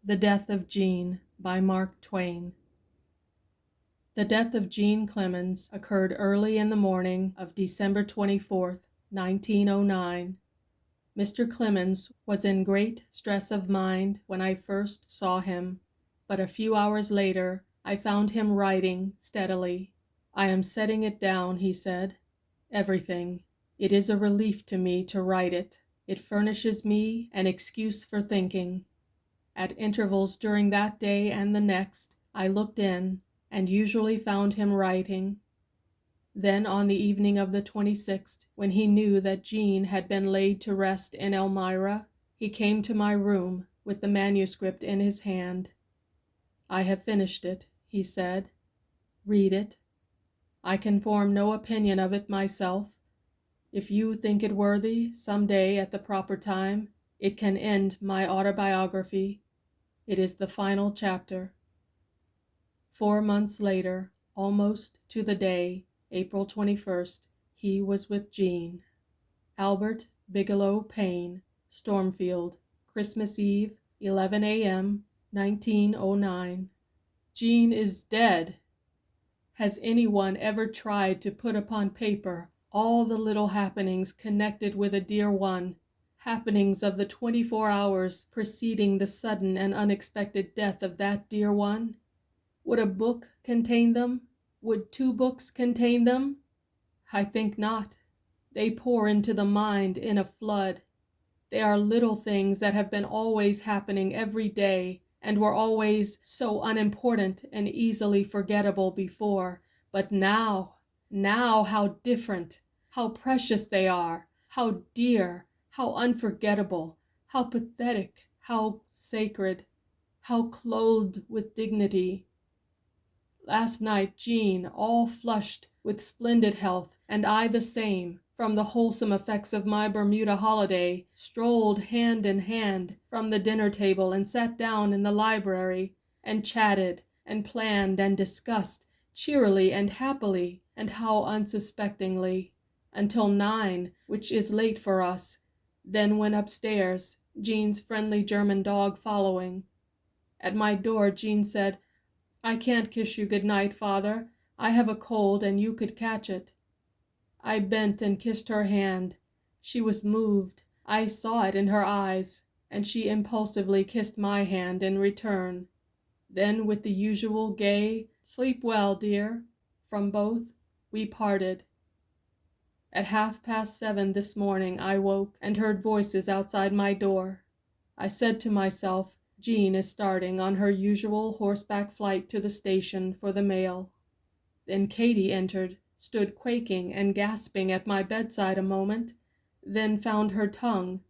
The Death of Jean by Mark Twain. The death of Jean Clemens occurred early in the morning of December 24th, 1909. Mr. Clemens was in great stress of mind when I first saw him, but a few hours later I found him writing steadily. "I am setting it down," he said, "everything. It is a relief to me to write it. It furnishes me an excuse for thinking." At intervals during that day and the next, I looked in, and usually found him writing. Then on the evening of the 26th, when he knew that Jean had been laid to rest in Elmira, he came to my room with the manuscript in his hand. "I have finished it," he said. "Read it. I can form no opinion of it myself. If you think it worthy, some day at the proper time, it can end my autobiography. It is the final chapter." 4 months later, almost to the day, April 21st, he was with Jean. Albert Bigelow Paine, Stormfield, Christmas Eve, 11 a.m., 1909. Jean is dead! Has anyone ever tried to put upon paper all the little happenings connected with a dear one? Happenings of the 24 hours preceding the sudden and unexpected death of that dear one? Would a book contain them? Would 2 books contain them? I think not. They pour into the mind in a flood. They are little things that have been always happening every day, and were always so unimportant and easily forgettable before. But now, how different, how precious they are, how dear, how unforgettable, how pathetic, how sacred, how clothed with dignity. Last night Jean, all flushed with splendid health, and I the same, from the wholesome effects of my Bermuda holiday, strolled hand in hand from the dinner table and sat down in the library, and chatted and planned and discussed cheerily and happily, and how unsuspectingly, until 9, which is late for us, then went upstairs, Jean's friendly German dog following. At my door Jean said, "I can't kiss you good night, Father. I have a cold and you could catch it." I bent and kissed her hand. She was moved. I saw it in her eyes, and she impulsively kissed my hand in return. Then with the usual gay, "Sleep well, dear," from both, we parted. At 7:30 this morning I woke and heard voices outside my door. I said to myself, Jean is starting on her usual horseback flight to the station for the mail. Then Katie entered, stood quaking and gasping at my bedside a moment, then found her tongue.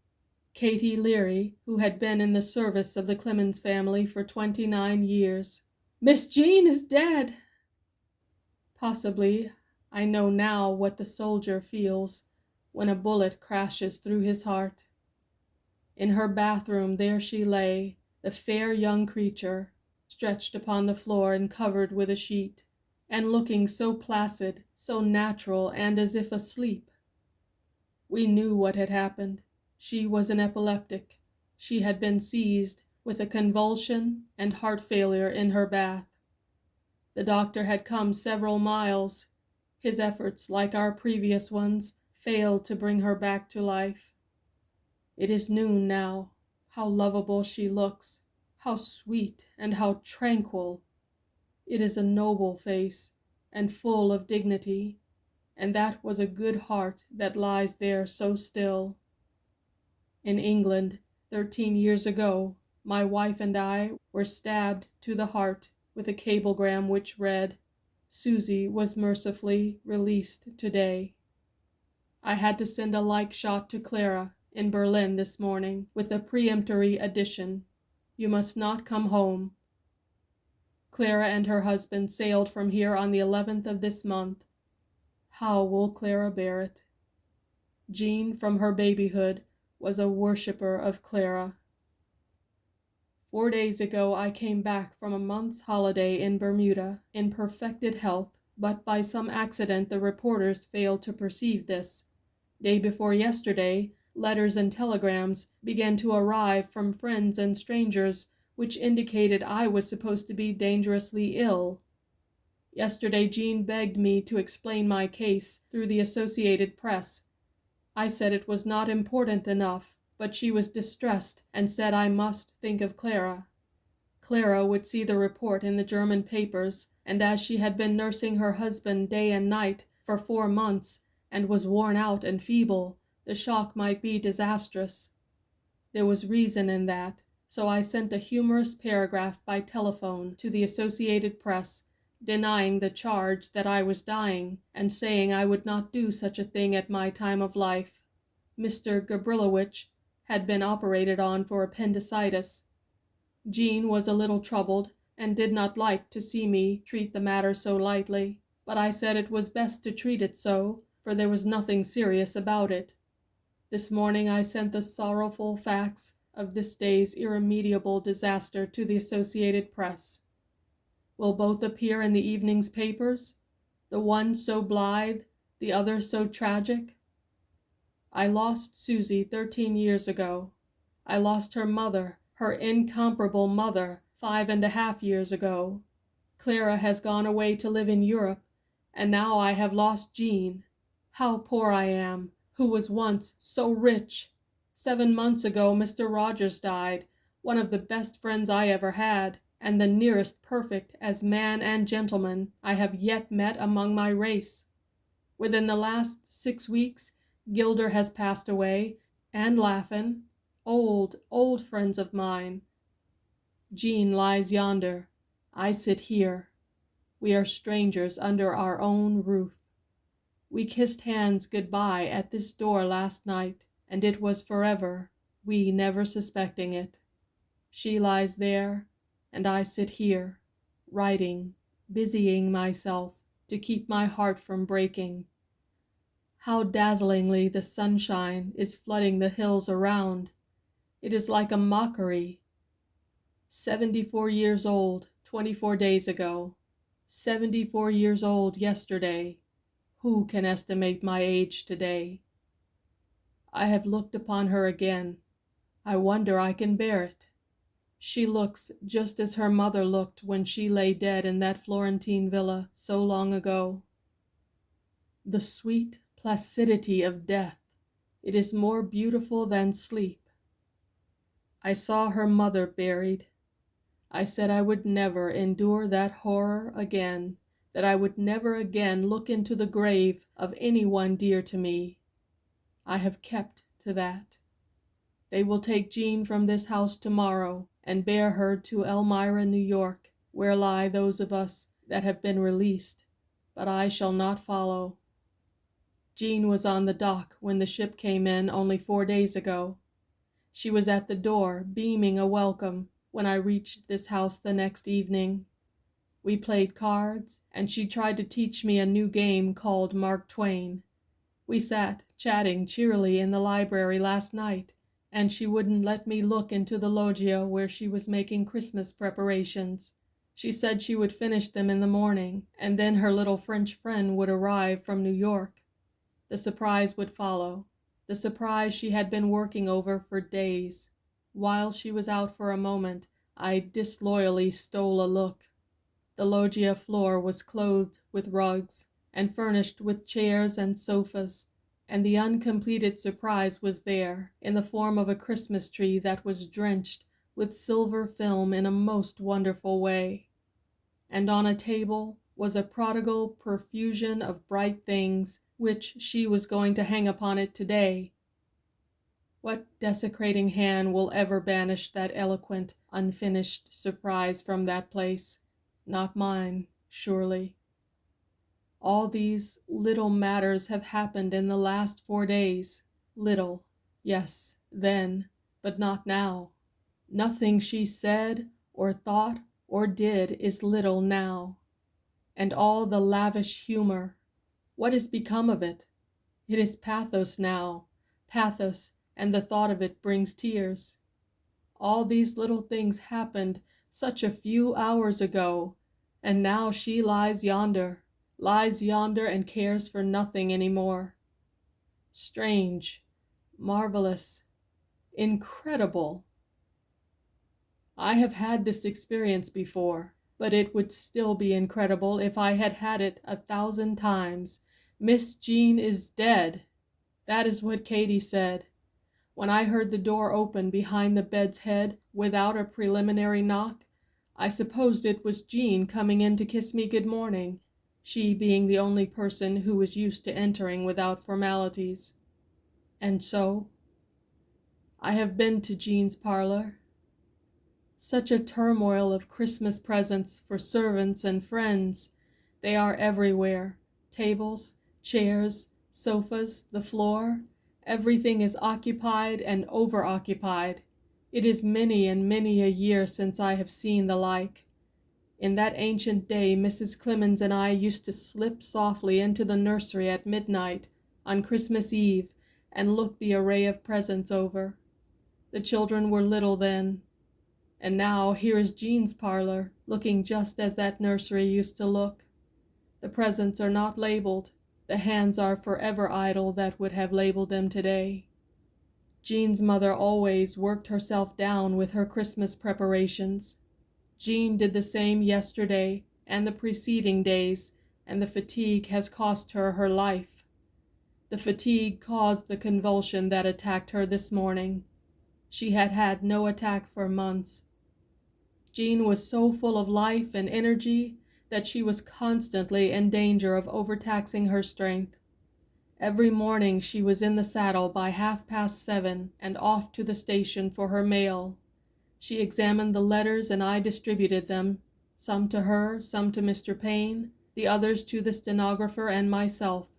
Katie Leary, who had been in the service of the Clemens family for 29 years. "Miss Jean is dead!" Possibly I know now what the soldier feels when a bullet crashes through his heart. In her bathroom there she lay, the fair young creature, stretched upon the floor and covered with a sheet, and looking so placid, so natural, and as if asleep. We knew what had happened. She was an epileptic. She had been seized with a convulsion and heart failure in her bath. The doctor had come several miles. His efforts, like our previous ones, failed to bring her back to life. It is noon now. How lovable she looks, how sweet and how tranquil. It is a noble face, and full of dignity, and that was a good heart that lies there so still. In England, 13 years ago, my wife and I were stabbed to the heart with a cablegram which read, "Susie was mercifully released today." I had to send a like shot to Clara in Berlin this morning with a peremptory addition, "You must not come home." Clara and her husband sailed from here on the 11th of this month. How will Clara bear it? Jean, from her babyhood, was a worshipper of Clara. 4 days ago I came back from a month's holiday in Bermuda, in perfected health, but by some accident the reporters failed to perceive this. Day before yesterday, letters and telegrams began to arrive from friends and strangers which indicated I was supposed to be dangerously ill. Yesterday Jean begged me to explain my case through the Associated Press. I said it was not important enough, but she was distressed and said I must think of Clara. Clara would see the report in the German papers, and as she had been nursing her husband day and night for 4 months and was worn out and feeble, the shock might be disastrous. There was reason in that, so I sent a humorous paragraph by telephone to the Associated Press, denying the charge that I was dying and saying I would not do such a thing at my time of life. Mr. Gabrilowitsch had been operated on for appendicitis. Jean was a little troubled and did not like to see me treat the matter so lightly, but I said it was best to treat it so, for there was nothing serious about it. This morning I sent the sorrowful facts of this day's irremediable disaster to the Associated Press. Will both appear in the evening's papers? The one so blithe, the other so tragic? I lost Susie 13 years ago. I lost her mother, her incomparable mother, 5.5 years ago. Clara has gone away to live in Europe, and now I have lost Jean. How poor I am, who was once so rich! 7 months ago Mr. Rogers died, one of the best friends I ever had, and the nearest perfect as man and gentleman I have yet met among my race. Within the last 6 weeks, Gilder has passed away, and Laffan, old friends of mine. Jean lies yonder. I sit here. We are strangers under our own roof. We kissed hands good-bye at this door last night, and it was forever, we never suspecting it. She lies there, and I sit here, writing, busying myself to keep my heart from breaking. How dazzlingly the sunshine is flooding the hills around. It is like a mockery. 74 years old, 24 days ago. 74 years old yesterday. Who can estimate my age today? I have looked upon her again. I wonder I can bear it. She looks just as her mother looked when she lay dead in that Florentine villa so long ago. The sweet placidity of death. It is more beautiful than sleep. I saw her mother buried. I said I would never endure that horror again, that I would never again look into the grave of anyone dear to me. I have kept to that. They will take Jean from this house tomorrow and bear her to Elmira, New York, where lie those of us that have been released, but I shall not follow. Jean was on the dock when the ship came in only 4 days ago. She was at the door, beaming a welcome, when I reached this house the next evening. We played cards, and she tried to teach me a new game called Mark Twain. We sat chatting cheerily in the library last night, and she wouldn't let me look into the loggia where she was making Christmas preparations. She said she would finish them in the morning, and then her little French friend would arrive from New York. The surprise would follow, the surprise she had been working over for days. While she was out for a moment, I disloyally stole a look. The loggia floor was clothed with rugs and furnished with chairs and sofas, and the uncompleted surprise was there in the form of a Christmas tree that was drenched with silver film in a most wonderful way. And on a table was a prodigal profusion of bright things which she was going to hang upon it today. What desecrating hand will ever banish that eloquent, unfinished surprise from that place? Not mine, surely. All these little matters have happened in the last 4 days. Little, yes, then, but not now. Nothing she said or thought or did is little now. And all the lavish humor, what has become of it? It is pathos now, pathos, and the thought of it brings tears. All these little things happened such a few hours ago, and now she lies yonder and cares for nothing any more. Strange, marvelous, incredible. I have had this experience before, but it would still be incredible if I had had it 1,000 times. Miss Jean is dead. That is what Katie said. When I heard the door open behind the bed's head without a preliminary knock, I supposed it was Jean coming in to kiss me good morning, she being the only person who was used to entering without formalities. And so, I have been to Jean's parlor. Such a turmoil of Christmas presents for servants and friends. They are everywhere. Tables, chairs, sofas, the floor. Everything is occupied and over-occupied. It is many and many a year since I have seen the like. In that ancient day, Mrs. Clemens and I used to slip softly into the nursery at midnight on Christmas Eve and look the array of presents over. The children were little then. And now here is Jean's parlor, looking just as that nursery used to look. The presents are not labeled. The hands are forever idle that would have labeled them today. Jean's mother always worked herself down with her Christmas preparations. Jean did the same yesterday and the preceding days, and the fatigue has cost her her life. The fatigue caused the convulsion that attacked her this morning. She had had no attack for months. Jean was so full of life and energy that she was constantly in danger of overtaxing her strength. Every morning she was in the saddle by 7:30 and off to the station for her mail. She examined the letters and I distributed them, some to her, some to Mr. Paine, the others to the stenographer and myself.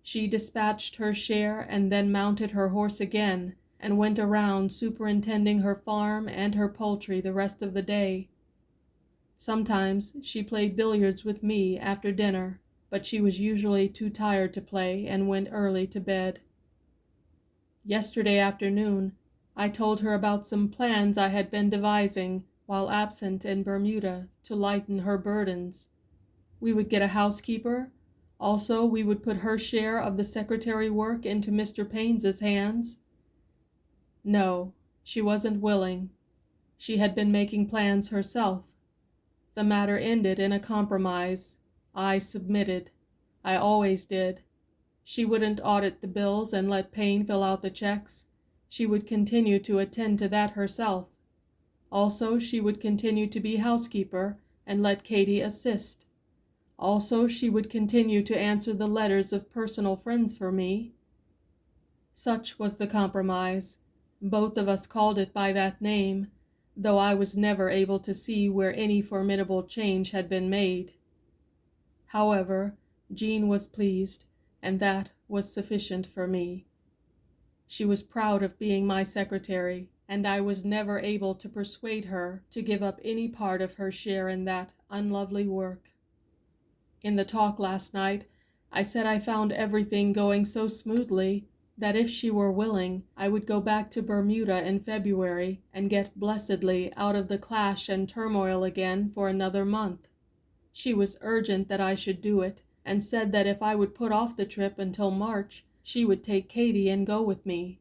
She dispatched her share and then mounted her horse again and went around superintending her farm and her poultry the rest of the day. Sometimes she played billiards with me after dinner, but she was usually too tired to play and went early to bed. Yesterday afternoon, I told her about some plans I had been devising while absent in Bermuda to lighten her burdens. We would get a housekeeper. Also, we would put her share of the secretary work into Mr. Paine's hands. No, she wasn't willing. She had been making plans herself. The matter ended in a compromise. I submitted. I always did. She wouldn't audit the bills and let Paine fill out the checks. She would continue to attend to that herself. Also, she would continue to be housekeeper and let Katie assist. Also, she would continue to answer the letters of personal friends for me. Such was the compromise. Both of us called it by that name, though I was never able to see where any formidable change had been made. However, Jean was pleased, and that was sufficient for me. She was proud of being my secretary, and I was never able to persuade her to give up any part of her share in that unlovely work. In the talk last night, I said I found everything going so smoothly that if she were willing, I would go back to Bermuda in February and get blessedly out of the clash and turmoil again for another month. She was urgent that I should do it, and said that if I would put off the trip until March, she would take Katie and go with me.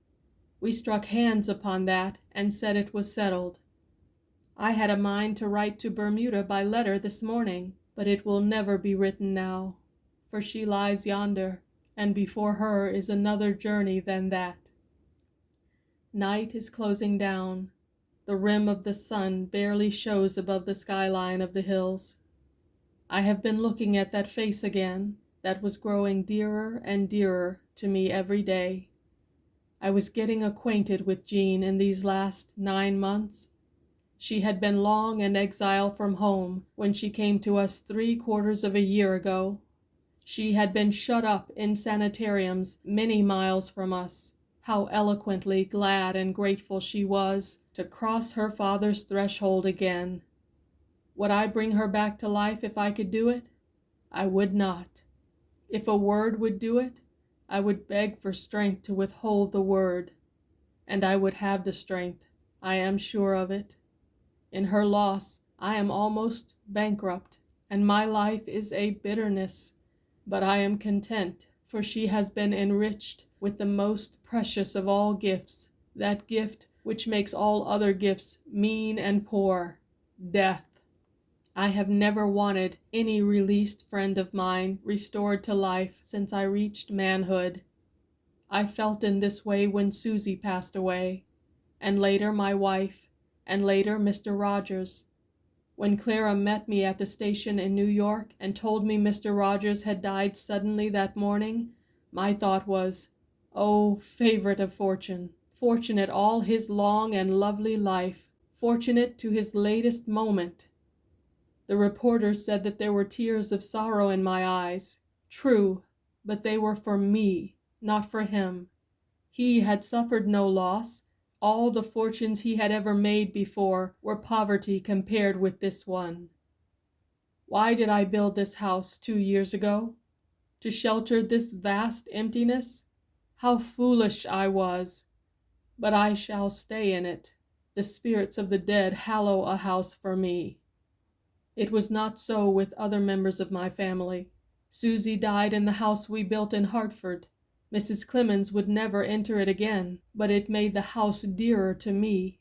We struck hands upon that and said it was settled. I had a mind to write to Bermuda by letter this morning, but it will never be written now, for she lies yonder, and before her is another journey than that. Night is closing down. The rim of the sun barely shows above the skyline of the hills. I have been looking at that face again, that was growing dearer and dearer to me every day. I was getting acquainted with Jean in these last 9 months. She had been long an exile from home when she came to us 3/4 of a year ago. She had been shut up in sanitariums many miles from us. How eloquently glad and grateful she was to cross her father's threshold again. Would I bring her back to life if I could do it? I would not. If a word would do it, I would beg for strength to withhold the word. And I would have the strength, I am sure of it. In her loss, I am almost bankrupt, and my life is a bitterness. But I am content, for she has been enriched with the most precious of all gifts, that gift which makes all other gifts mean and poor, death. I have never wanted any released friend of mine restored to life since I reached manhood. I felt in this way when Susie passed away, and later my wife, and later Mr. Rogers. When Clara met me at the station in New York and told me Mr. Rogers had died suddenly that morning, my thought was, oh, favorite of fortune, fortunate all his long and lovely life, fortunate to his latest moment. The reporters said that there were tears of sorrow in my eyes. True, but they were for me, not for him. He had suffered no loss. All the fortunes he had ever made before were poverty compared with this one. Why did I build this house 2 years ago? To shelter this vast emptiness? How foolish I was! But I shall stay in it. The spirits of the dead hallow a house for me. It was not so with other members of my family. Susie died in the house we built in Hartford. Mrs. Clemens would never enter it again, but it made the house dearer to me.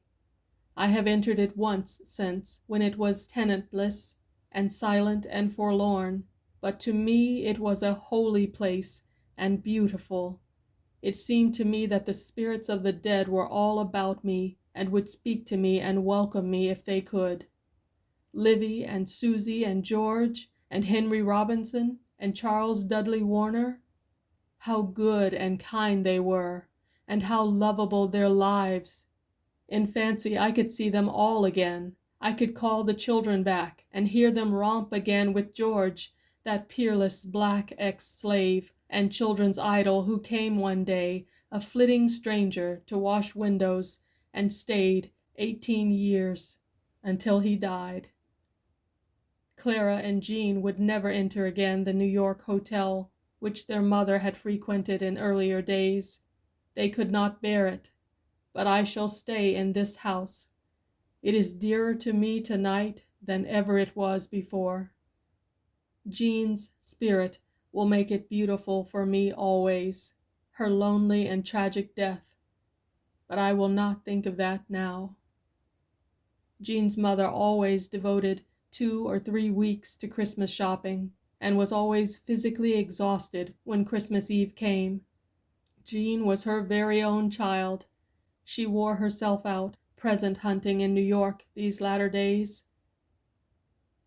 I have entered it once since, when it was tenantless and silent and forlorn, but to me it was a holy place and beautiful. It seemed to me that the spirits of the dead were all about me and would speak to me and welcome me if they could. Livy and Susie and George and Henry Robinson and Charles Dudley Warner, how good and kind they were, and how lovable their lives. In fancy I could see them all again. I could call the children back and hear them romp again with George, that peerless black ex-slave and children's idol who came one day, a flitting stranger, to wash windows, and stayed 18 years, until he died. Clara and Jean would never enter again the New York hotel which their mother had frequented in earlier days. They could not bear it, but I shall stay in this house. It is dearer to me tonight than ever it was before. Jean's spirit will make it beautiful for me always, her lonely and tragic death, but I will not think of that now. Jean's mother always devoted 2 or 3 weeks to Christmas shopping, and was always physically exhausted when Christmas Eve came. Jean was her very own child. She wore herself out, present hunting in New York these latter days.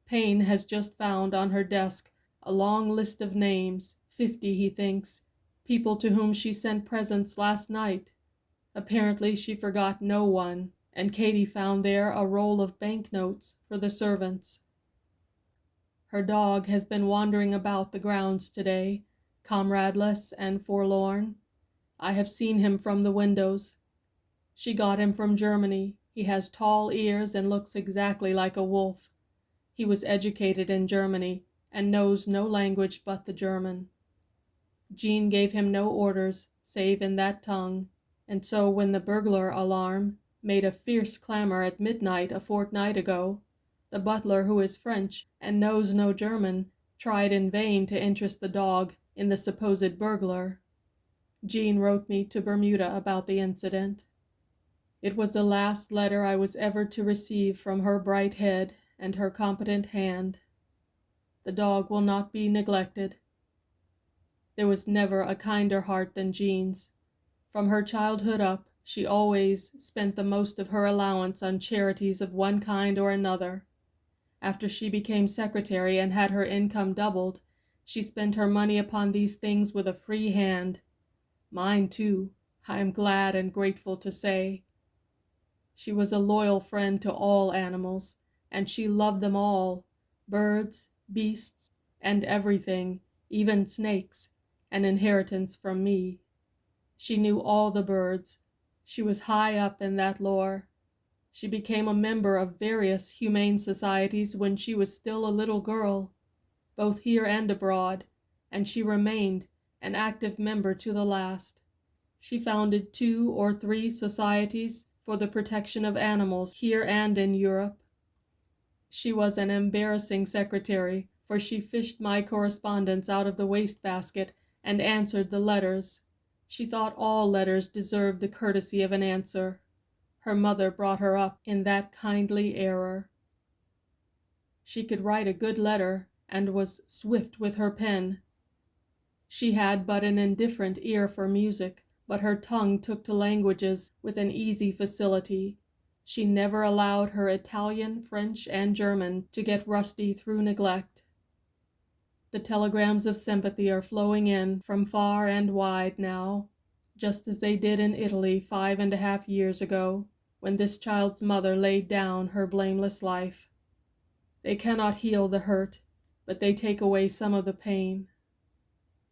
Paine has just found on her desk a long list of names, 50 he thinks, people to whom she sent presents last night. Apparently she forgot no one, and Katie found there a roll of banknotes for the servants. Her dog has been wandering about the grounds today, comradeless and forlorn. I have seen him from the windows. She got him from Germany. He has tall ears and looks exactly like a wolf. He was educated in Germany and knows no language but the German. Jean gave him no orders save in that tongue, and so when the burglar alarm made a fierce clamor at midnight a fortnight ago, the butler, who is French and knows no German, tried in vain to interest the dog in the supposed burglar. Jean wrote me to Bermuda about the incident. It was the last letter I was ever to receive from her bright head and her competent hand. The dog will not be neglected. There was never a kinder heart than Jean's. From her childhood up, she always spent the most of her allowance on charities of one kind or another. After she became secretary and had her income doubled, she spent her money upon these things with a free hand. Mine, too, I am glad and grateful to say. She was a loyal friend to all animals, and she loved them all, birds, beasts, and everything, even snakes, an inheritance from me. She knew all the birds. She was high up in that lore. She became a member of various humane societies when she was still a little girl, both here and abroad, and she remained an active member to the last. She founded 2 or 3 societies for the protection of animals here and in Europe. She was an embarrassing secretary, for she fished my correspondence out of the wastebasket and answered the letters. She thought all letters deserved the courtesy of an answer. Her mother brought her up in that kindly error. She could write a good letter and was swift with her pen. She had but an indifferent ear for music, but her tongue took to languages with an easy facility. She never allowed her Italian, French, and German to get rusty through neglect. The telegrams of sympathy are flowing in from far and wide now, just as they did in Italy 5.5 years ago, when this child's mother laid down her blameless life. They cannot heal the hurt, but they take away some of the pain.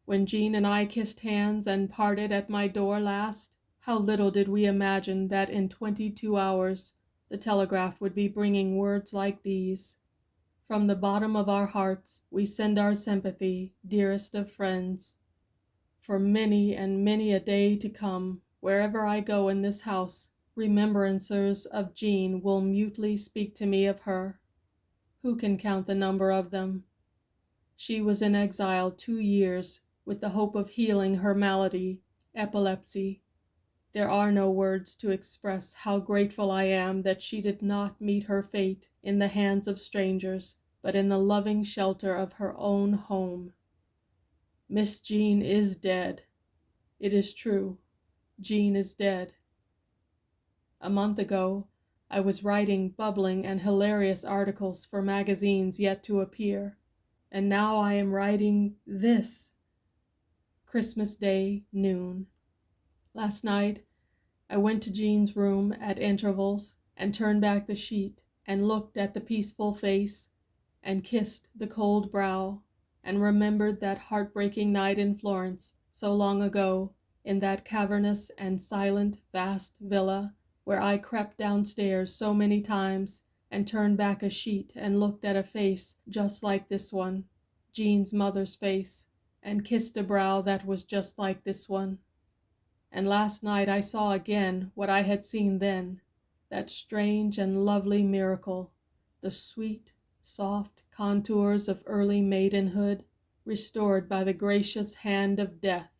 When Jean and I kissed hands and parted at my door last, how little did we imagine that in 22 hours the telegraph would be bringing words like these. From the bottom of our hearts we send our sympathy, dearest of friends. For many and many a day to come, wherever I go in this house, remembrancers of Jean will mutely speak to me of her. Who can count the number of them? She was in exile 2 years, with the hope of healing her malady, epilepsy. There are no words to express how grateful I am that she did not meet her fate in the hands of strangers, but in the loving shelter of her own home. Miss Jean is dead. It is true. Jean is dead. A month ago, I was writing bubbling and hilarious articles for magazines yet to appear, and now I am writing this. Christmas Day, noon. Last night, I went to Jean's room at intervals and turned back the sheet and looked at the peaceful face and kissed the cold brow and remembered that heartbreaking night in Florence so long ago, in that cavernous and silent vast villa where I crept downstairs so many times and turned back a sheet and looked at a face just like this one, Jean's mother's face, and kissed a brow that was just like this one. And last night I saw again what I had seen then, that strange and lovely miracle, the sweet, soft contours of early maidenhood, restored by the gracious hand of death.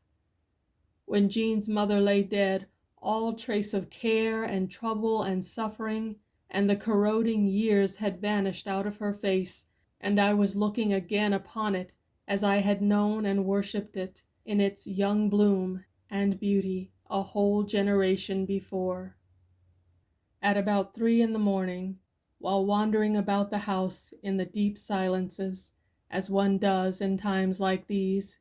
When Jean's mother lay dead, all trace of care and trouble and suffering and the corroding years had vanished out of her face, and I was looking again upon it as I had known and worshipped it in its young bloom and beauty a whole generation before. At about 3 a.m, while wandering about the house in the deep silences, as one does in times like these,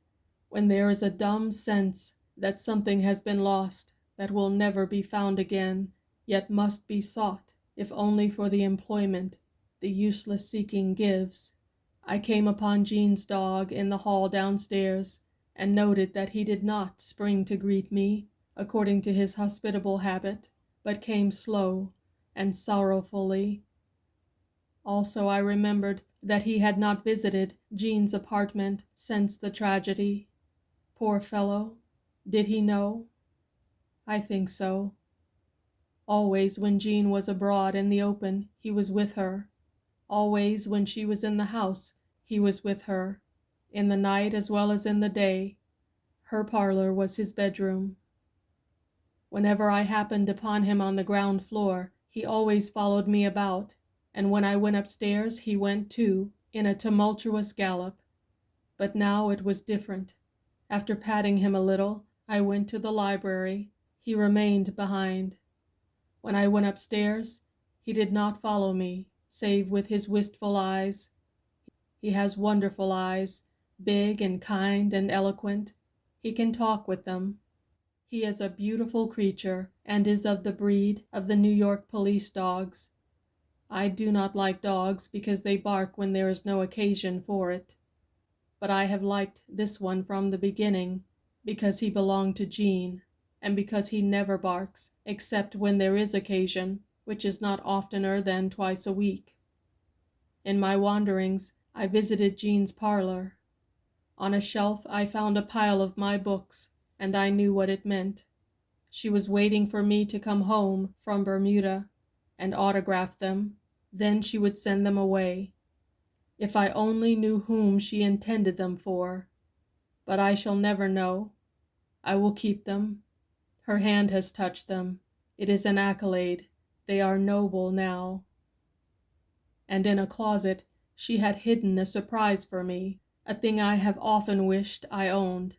when there is a dumb sense that something has been lost that will never be found again, yet must be sought, if only for the employment the useless seeking gives, I came upon Jean's dog in the hall downstairs, and noted that he did not spring to greet me, according to his hospitable habit, but came slow and sorrowfully. Also I remembered that he had not visited Jean's apartment since the tragedy. Poor fellow, did he know? I think so. Always when Jean was abroad in the open, he was with her. Always when she was in the house, he was with her, in the night as well as in the day. Her parlor was his bedroom. Whenever I happened upon him on the ground floor, he always followed me about, and when I went upstairs, he went too, in a tumultuous gallop. But now it was different. After patting him a little, I went to the library. He remained behind. When I went upstairs, he did not follow me, save with his wistful eyes. He has wonderful eyes, big and kind and eloquent. He can talk with them. He is a beautiful creature, and is of the breed of the New York police dogs. I do not like dogs because they bark when there is no occasion for it. But I have liked this one from the beginning, because he belonged to Jean, and because he never barks, except when there is occasion, which is not oftener than twice a week. In my wanderings, I visited Jean's parlor. On a shelf I found a pile of my books, and I knew what it meant. She was waiting for me to come home from Bermuda and autograph them. Then she would send them away. If I only knew whom she intended them for. But I shall never know. I will keep them. Her hand has touched them. It is an accolade, They are noble now. And in a closet she had hidden a surprise for me, a thing I have often wished I owned,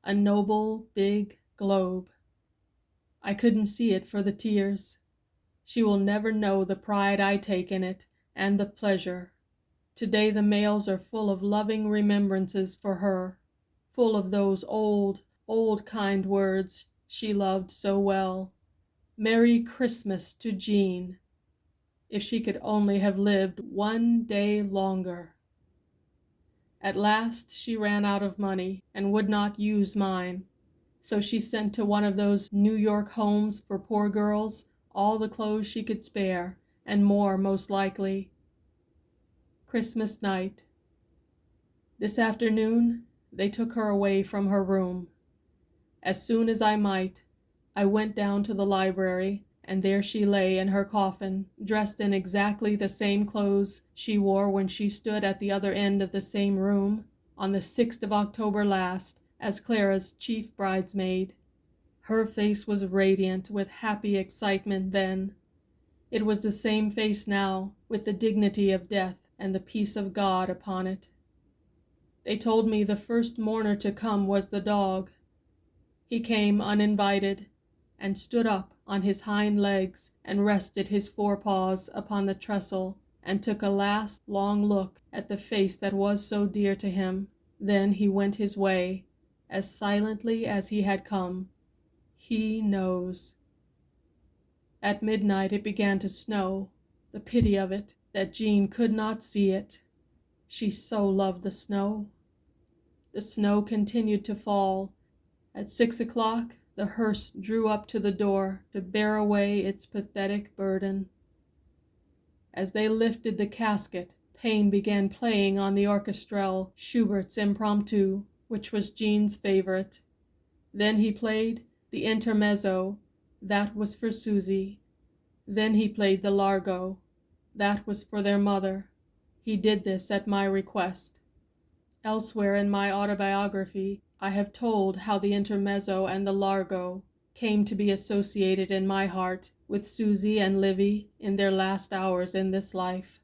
a noble big globe. I couldn't see it for the tears. She will never know the pride I take in it, and the pleasure. Today the mails are full of loving remembrances for her, full of those old, old kind words she loved so well. Merry Christmas to Jean. If she could only have lived one day longer. At last she ran out of money and would not use mine, so she sent to one of those New York homes for poor girls all the clothes she could spare, and more most likely. Christmas night. This afternoon they took her away from her room. As soon as I might, I went down to the library, and there she lay in her coffin, dressed in exactly the same clothes she wore when she stood at the other end of the same room on the 6th of October last as Clara's chief bridesmaid. Her face was radiant with happy excitement then. It was the same face now, with the dignity of death and the peace of God upon it. They told me the first mourner to come was the dog. He came uninvited, and stood up on his hind legs and rested his forepaws upon the trestle and took a last long look at the face that was so dear to him. Then he went his way, as silently as he had come. He knows. At midnight it began to snow. The pity of it, that Jean could not see it. She so loved the snow. The snow continued to fall. At 6 o'clock, the hearse drew up to the door to bear away its pathetic burden. As they lifted the casket, Paine began playing on the orchestrelle Schubert's Impromptu, which was Jean's favorite. Then he played the Intermezzo, that was for Susie. Then he played the Largo, that was for their mother. He did this at my request. Elsewhere in my autobiography, I have told how the Intermezzo and the Largo came to be associated in my heart with Susie and Livy in their last hours in this life.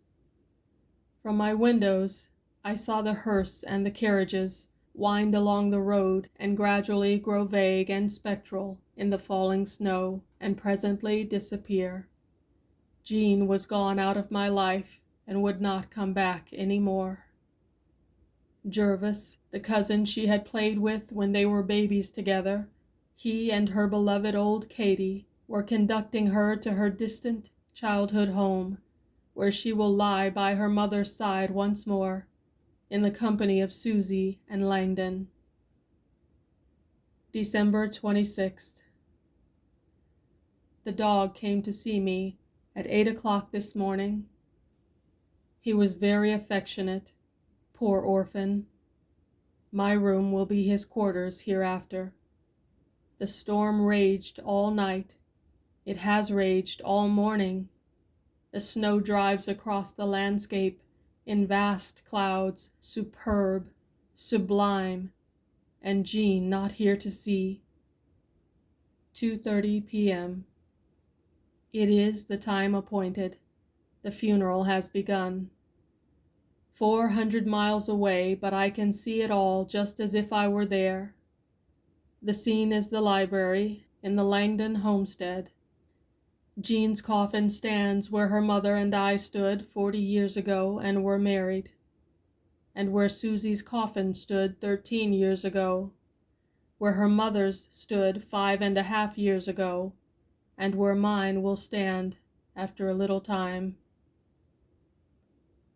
From my windows, I saw the hearse and the carriages wind along the road and gradually grow vague and spectral in the falling snow and presently disappear. Jean was gone out of my life and would not come back any more. Jervis, the cousin she had played with when they were babies together, he and her beloved old Katie were conducting her to her distant childhood home, where she will lie by her mother's side once more, in the company of Susie and Langdon. December 26th. The dog came to see me at 8 o'clock this morning. He was very affectionate, poor orphan. My room will be his quarters hereafter. The storm raged all night. It has raged all morning. The snow drives across the landscape in vast clouds, superb, sublime, and Jean not here to see. 2:30 p.m. It is the time appointed. The funeral has begun. 400 miles away, but I can see it all just as if I were there. The scene is the library in the Langdon homestead. Jean's coffin stands where her mother and I stood 40 years ago and were married, and where Susie's coffin stood 13 years ago, where her mother's stood 5.5 years ago, and where mine will stand after a little time.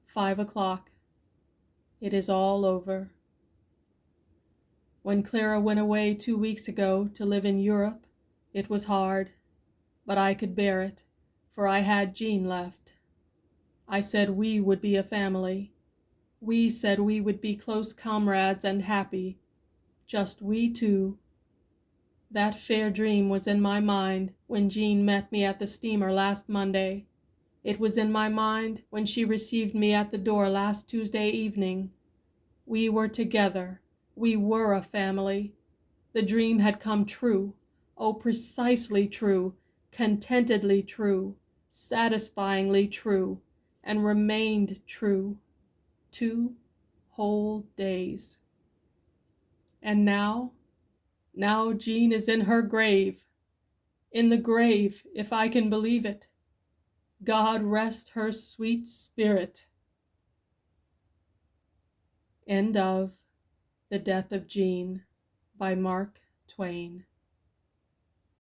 5 o'clock. It is all over. When Clara went away 2 weeks ago to live in Europe, it was hard, but I could bear it, for I had Jean left. I said we would be a family. We said we would be close comrades and happy, just we two. That fair dream was in my mind when Jean met me at the steamer last Monday. It was in my mind when she received me at the door last Tuesday evening. We were together. We were a family. The dream had come true. Oh, precisely true, contentedly true. satisfyingly true, and remained true 2 whole days. And now Jean is in her grave. In the grave, if I can believe it. God rest her sweet spirit. End of The Death of Jean by Mark Twain.